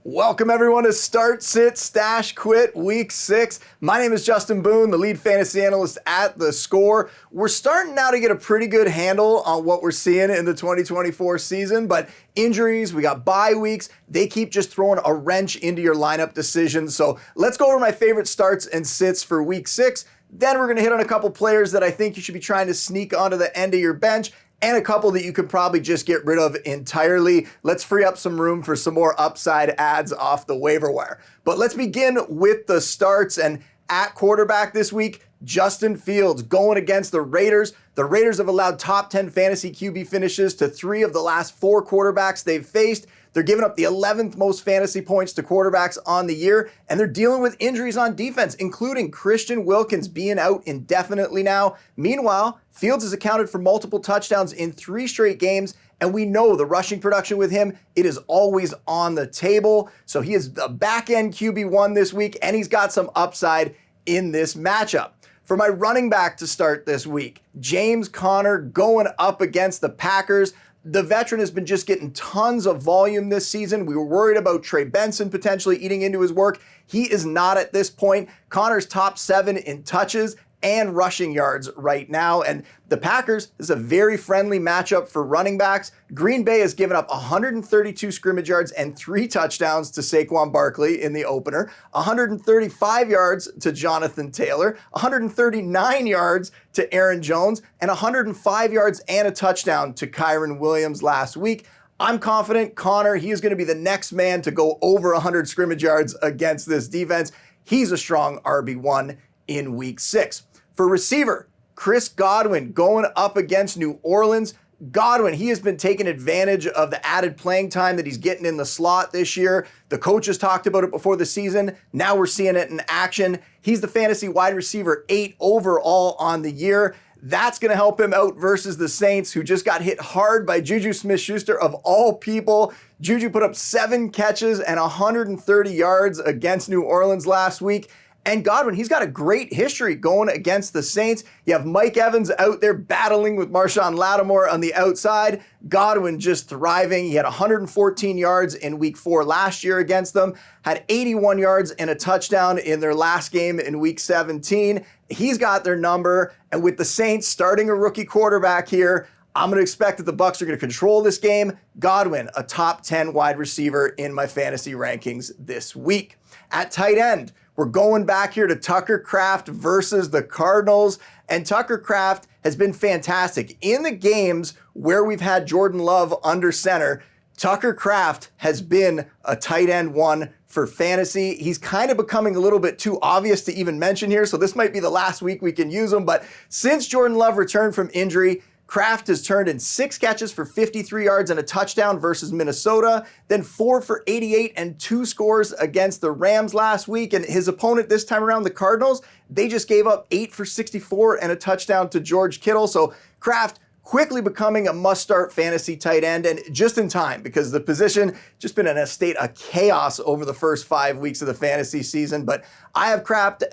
Welcome everyone to Start, Sit, Stash, Quit Week 6. My name is Justin Boone, the lead fantasy analyst at theScore. We're starting now to get a pretty good handle on what we're seeing in the 2024 season, but injuries, we got bye weeks, they keep just throwing a wrench into your lineup decisions. So let's go over my favorite starts and sits for Week 6. Then we're going to hit on a couple players that I think you should be trying to sneak onto the end of your bench, and a couple that you could probably just get rid of entirely. Let's free up some room for some more upside ads off the waiver wire. But let's begin with the starts. And at quarterback this week, Justin Fields going against the Raiders. The Raiders have allowed top 10 fantasy QB finishes to 3 of the last 4 quarterbacks they've faced. They're giving up the 11th most fantasy points to quarterbacks on the year, and they're dealing with injuries on defense, including Christian Wilkins being out indefinitely now. Meanwhile, Fields has accounted for multiple touchdowns in 3 straight games, and we know the rushing production with him, it is always on the table. So he is the back-end QB1 this week, and he's got some upside in this matchup. For my running back to start this week, James Conner going up against the Packers. The veteran has been just getting tons of volume this season. We were worried about Trey Benson potentially eating into his work. He is not at this point. Connor's top 7 in touches and rushing yards right now. And the Packers is a very friendly matchup for running backs. Green Bay has given up 132 scrimmage yards and 3 touchdowns to Saquon Barkley in the opener, 135 yards to Jonathan Taylor, 139 yards to Aaron Jones, and 105 yards and a touchdown to Kyren Williams last week. I'm confident Connor, he is going to be the next man to go over 100 scrimmage yards against this defense. He's a strong RB1 in Week 6. For receiver, Chris Godwin going up against New Orleans. Godwin, he has been taking advantage of the added playing time that he's getting in the slot this year. The coaches talked about it before the season. Now we're seeing it in action. He's the fantasy wide receiver 8 overall on the year. That's going to help him out versus the Saints, who just got hit hard by Juju Smith-Schuster of all people. Juju put up 7 catches and 130 yards against New Orleans last week. And Godwin, he's got a great history going against the Saints. You have Mike Evans out there battling with Marshawn Lattimore on the outside. Godwin just thriving. He had 114 yards in Week 4 last year against them, had 81 yards and a touchdown in their last game in Week 17. He's got their number. And with the Saints starting a rookie quarterback here, I'm going to expect that the Bucs are going to control this game. Godwin, a top 10 wide receiver in my fantasy rankings this week. At tight end, we're going back here to Tucker Kraft versus the Cardinals, and Tucker Kraft has been fantastic. In the games where we've had Jordan Love under center, Tucker Kraft has been a tight end 1 for fantasy. He's kind of becoming a little bit too obvious to even mention here, so this might be the last week we can use him, but since Jordan Love returned from injury, Kraft has turned in 6 catches for 53 yards and a touchdown versus Minnesota, then 4 for 88 and 2 scores against the Rams last week. And his opponent this time around, the Cardinals, they just gave up 8 for 64 and a touchdown to George Kittle. So Kraft quickly becoming a must-start fantasy tight end, and just in time because the position just been in a state of chaos over the first 5 weeks of the fantasy season. But I have Kraft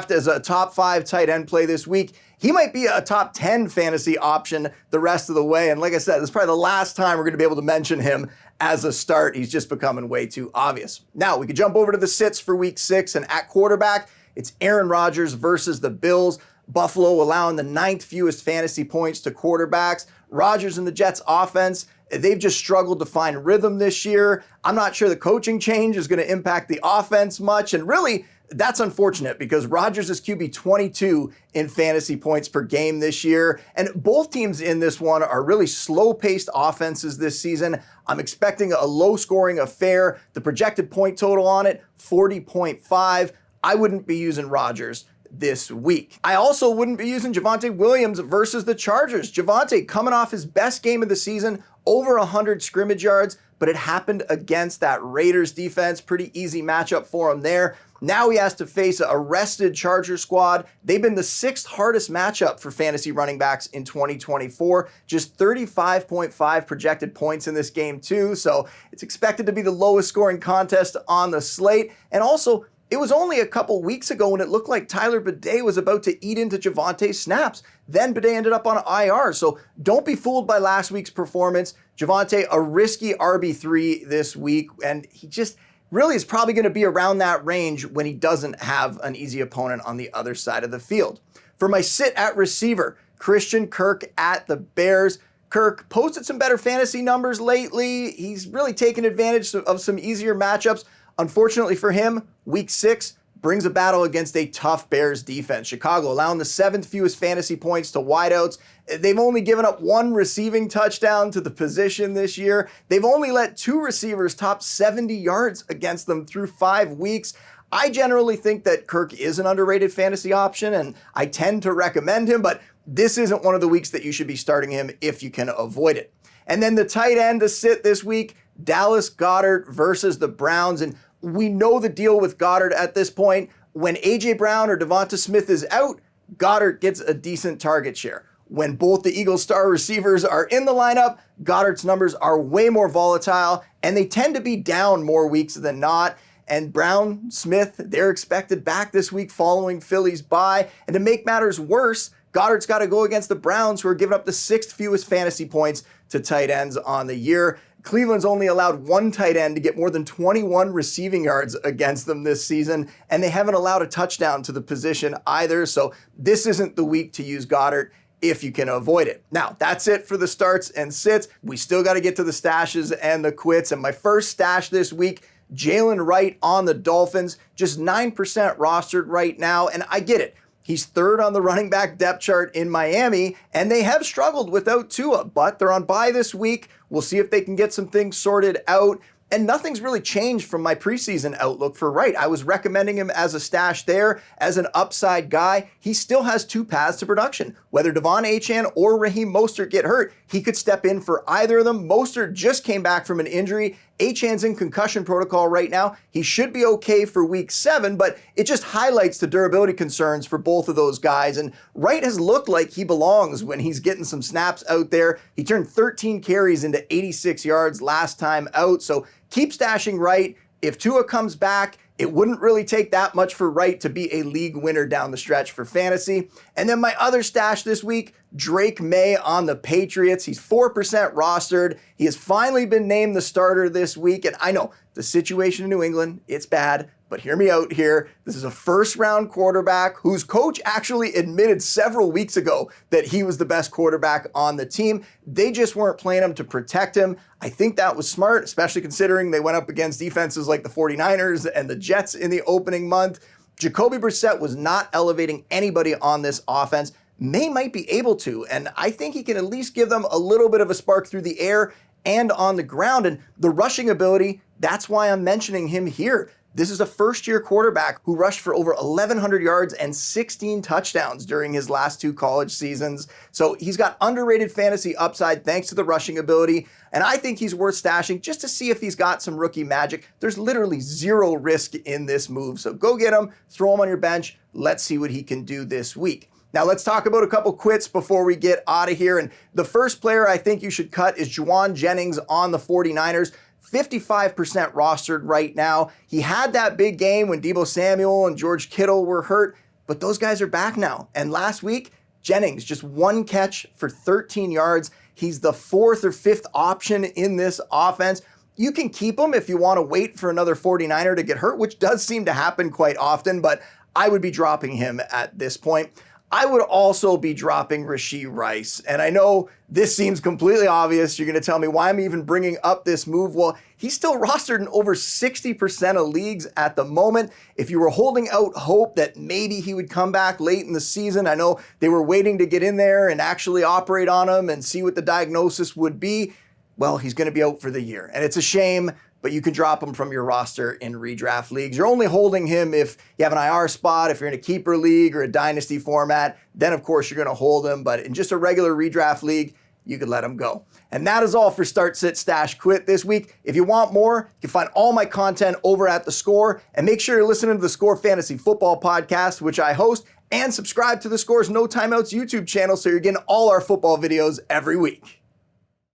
as a top 5 tight end play this week. He might be a top 10 fantasy option the rest of the way. And like I said, this is probably the last time we're going to be able to mention him as a start. He's just becoming way too obvious. Now we could jump over to the sits for Week 6, and at quarterback, it's Aaron Rodgers versus the Bills. Buffalo allowing the 9th fewest fantasy points to quarterbacks. Rodgers and the Jets offense, they've just struggled to find rhythm this year. I'm not sure the coaching change is going to impact the offense much. And really, that's unfortunate because Rodgers is QB 22 in fantasy points per game this year. And both teams in this one are really slow-paced offenses this season. I'm expecting a low-scoring affair. The projected point total on it, 40.5. I wouldn't be using Rodgers this week. I also wouldn't be using Javonte Williams versus the Chargers. Javonte coming off his best game of the season, over 100 scrimmage yards, but it happened against that Raiders defense. Pretty easy matchup for him there. Now he has to face a rested Charger squad. They've been the 6th hardest matchup for fantasy running backs in 2024. Just 35.5 projected points in this game too. So it's expected to be the lowest scoring contest on the slate. And also, it was only a couple weeks ago when it looked like Tyler Bidet was about to eat into Javonte's snaps. Then Bidet ended up on IR. So don't be fooled by last week's performance. Javonte, a risky RB3 this week, and he just really is probably going to be around that range when he doesn't have an easy opponent on the other side of the field. For my sit at receiver, Christian Kirk at the Bears. Kirk posted some better fantasy numbers lately. He's really taken advantage of some easier matchups. Unfortunately for him, week 6 brings a battle against a tough Bears defense. Chicago allowing the 7th fewest fantasy points to wideouts. They've only given up 1 receiving touchdown to the position this year. They've only let 2 receivers top 70 yards against them through 5 weeks. I generally think that Kirk is an underrated fantasy option, and I tend to recommend him, but this isn't one of the weeks that you should be starting him if you can avoid it. And then the tight end to sit this week, Dallas Goedert versus the Browns. And we know the deal with Goedert at this point. When A.J. Brown or Devonta Smith is out, Goedert gets a decent target share. When both the Eagles' star receivers are in the lineup, Goedert's numbers are way more volatile, and they tend to be down more weeks than not. And Brown, Smith, they're expected back this week following Philly's bye. And to make matters worse, Goedert's got to go against the Browns, who are giving up the 6th fewest fantasy points to tight ends on the year. Cleveland's only allowed 1 tight end to get more than 21 receiving yards against them this season, and they haven't allowed a touchdown to the position either. So this isn't the week to use Goedert if you can avoid it. Now, that's it for the starts and sits. We still got to get to the stashes and the quits. And my first stash this week, Jalen Wright on the Dolphins, just 9% rostered right now, and I get it. He's 3rd on the running back depth chart in Miami, and they have struggled without Tua, but they're on bye this week. We'll see if they can get some things sorted out. And nothing's really changed from my preseason outlook for Wright. I was recommending him as a stash there, as an upside guy. He still has 2 paths to production. Whether Devon Achane or Raheem Mostert get hurt, he could step in for either of them. Mostert just came back from an injury. Achane's in concussion protocol right now. He should be okay for week 7, but it just highlights the durability concerns for both of those guys. And Wright has looked like he belongs when he's getting some snaps out there. He turned 13 carries into 86 yards last time out. So keep stashing Wright. If Tua comes back, it wouldn't really take that much for Wright to be a league winner down the stretch for fantasy. And then my other stash this week, Drake May on the Patriots. He's 4% rostered. He has finally been named the starter this week. And I know the situation in New England, it's bad. But hear me out here. This is a first-round quarterback whose coach actually admitted several weeks ago that he was the best quarterback on the team. They just weren't playing him to protect him. I think that was smart, especially considering they went up against defenses like the 49ers and the Jets in the opening month. Jacoby Brissett was not elevating anybody on this offense. May might be able to, and I think he can at least give them a little bit of a spark through the air and on the ground. And the rushing ability, that's why I'm mentioning him here. This is a first-year quarterback who rushed for over 1,100 yards and 16 touchdowns during his last 2 college seasons. So he's got underrated fantasy upside thanks to the rushing ability, and I think he's worth stashing just to see if he's got some rookie magic. There's literally 0 risk in this move, so go get him, throw him on your bench. Let's see what he can do this week. Now let's talk about a couple quits before we get out of here, and the first player I think you should cut is Juwan Jennings on the 49ers. 55% rostered right now. He had that big game when Deebo Samuel and George Kittle were hurt, but those guys are back now. And last week, Jennings, just 1 catch for 13 yards. He's the 4th or 5th option in this offense. You can keep him if you want to wait for another 49er to get hurt, which does seem to happen quite often, but I would be dropping him at this point. I would also be dropping Rashee Rice. And I know this seems completely obvious. You're going to tell me why I'm even bringing up this move. Well, he's still rostered in over 60% of leagues at the moment. If you were holding out hope that maybe he would come back late in the season, I know they were waiting to get in there and actually operate on him and see what the diagnosis would be. Well, he's going to be out for the year. And it's a shame, but you can drop him from your roster in redraft leagues. You're only holding him if you have an IR spot, if you're in a keeper league or a dynasty format, then of course you're gonna hold him, but in just a regular redraft league, you could let him go. And that is all for Start, Sit, Stash, Quit this week. If you want more, you can find all my content over at theScore, and make sure you're listening to the Score Fantasy Football Podcast, which I host, and subscribe to theScore's No Timeouts YouTube channel so you're getting all our football videos every week.